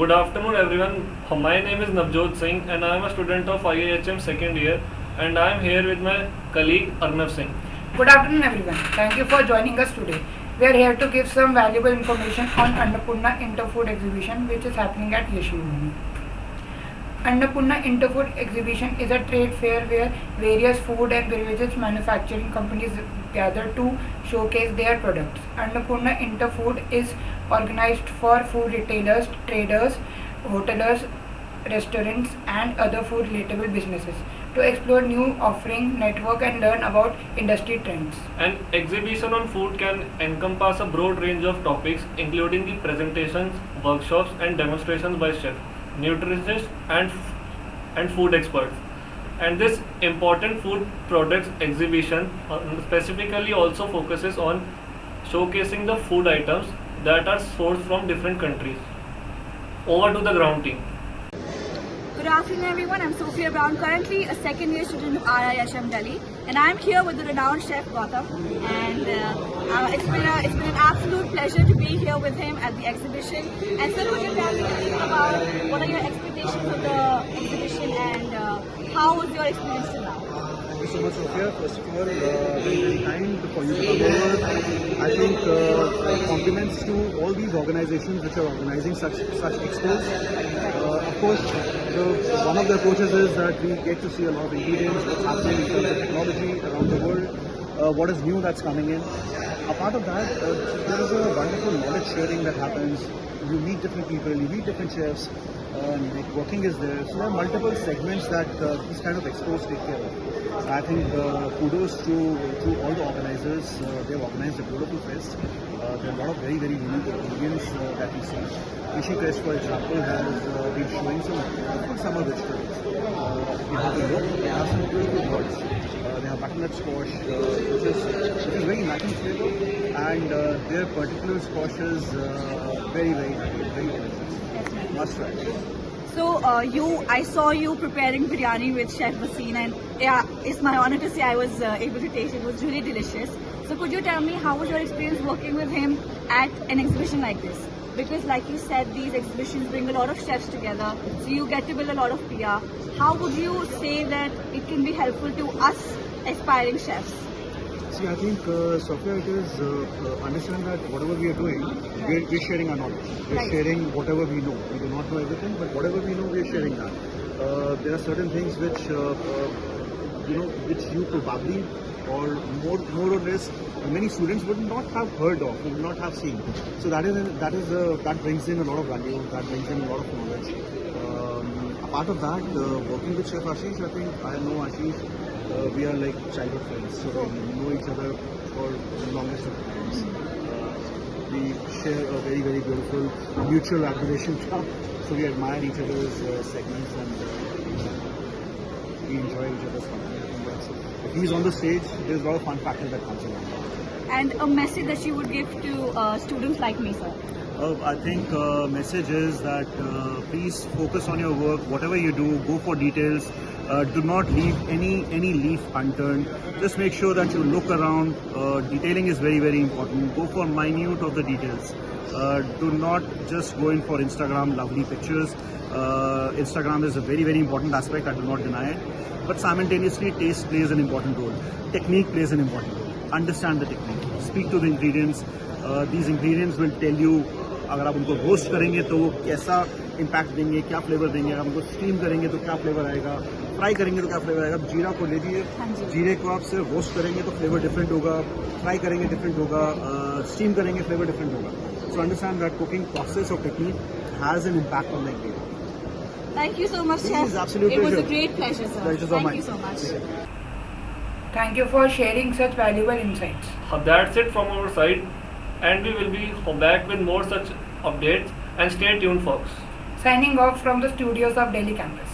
Good afternoon, everyone. My name is Navjot Singh, and I am a student of IIHM second year, and I am here with my colleague Arnav Singh. Good afternoon, everyone. Thank you for joining us today. We are here to give some valuable information on Annapurna Interfood Exhibition, which is happening at Yeshivani. Annapurna Interfood Exhibition is a trade fair where various food and beverages manufacturing companies gather to showcase their products. Annapurna Interfood is organized for food retailers, traders, hoteliers, restaurants, and other food relatable businesses to explore new offering, network, and learn about industry trends. An exhibition on food can encompass a broad range of topics, including the presentations, workshops, and demonstrations by chefs, nutritionists, and food experts. And this important food products exhibition specifically also focuses on showcasing the food items that are sourced from different countries. Over to the ground team. Good afternoon, everyone. I'm Sophia Brown, currently a second-year student of IIHM Delhi, and I'm here with the renowned chef Gautam. And it's been an absolute pleasure to be here with him at the exhibition. And sir, could you tell me a little about what are your expectations of the exhibition and how was your experience till now? Thank you so much, Sophia. First of all, very kind for you to come over. I think compliments to all these organizations which are organizing such expos. Of course, one of the approaches is that we get to see a lot of ingredients, what's happening in terms of technology around the world, what is new that's coming in. Apart of that, there is a wonderful knowledge sharing that happens. You meet different people, you meet different chefs, networking is there. So there are multiple segments that these kind of expos take care of. I think kudos to all the organizers. They've organized a beautiful fest. There are a lot of very, very unique ingredients that we see. Rishi Crest, for example, has been showing some beautiful summer vegetables. If you have a look, they have some beautiful birds. They have butternut squash, which is very nutty flavor, and their particular squash is very, very nutty, very delicious. Must try. So I saw you preparing biryani with Chef Wasim, and yeah, it's my honor to say I was able to taste it. It was really delicious. So could you tell me how was your experience working with him at an exhibition like this? Because like you said, these exhibitions bring a lot of chefs together, so you get to build a lot of PR. How would you say that it can be helpful to us aspiring chefs? See, I think, Sophia, it is understand that whatever we are doing, we're sharing our knowledge. We're sharing whatever we know. We do not know everything, but whatever we know, we're sharing that. There are certain things which, which you probably or more or less many students would not have heard of, would not have seen. So that brings in a lot of value. That brings in a lot of knowledge. Apart of that, working with Chef Ashish, I think I know Ashish. We are like childhood friends, so we know each other for the longest of times. We share a very, very beautiful mutual admiration club, so we admire each other's segments and we enjoy each other's company. I think that's it. If he's on the stage, there's a lot of fun factor that comes along. And a message that you would give to students like me, sir? I think message is that please focus on your work. Whatever you do, go for details. Do not leave any leaf unturned. Just make sure that you look around. Detailing is very, very important. Go for minute of the details. Do not just go in for Instagram lovely pictures. Instagram is a very, very important aspect. I do not deny it. But simultaneously, taste plays an important role. Technique plays an important role. Understand the technique. Speak to the ingredients. These ingredients will tell you. अगर आप उनको roast करेंगे तो वो कैसा impact देंगे, क्या flavour देंगे, अगर उनको स्टीम करेंगे तो क्या फ्लेवर आएगा, फ्राई करेंगे तो क्या फ्लेवर आएगा. अब जीरा को ले लीजिए, जीरे को आप सिर्फ रोस्ट करेंगे तो फ्लेवर डिफरेंट होगा, फ्राई करेंगे डिफरेंट होगा, स्टीम करेंगे फ्लेवर डिफरेंट होगा. So understand that cooking process और technique has an impact on the ingredient. Thank you so much, Chef. It was a great pleasure, sir. Thank you so much. Thank you for sharing such valuable insights. That's it from our side, and we will be back with more such updates. And stay tuned, folks. Signing off from the studios of Delhi campus.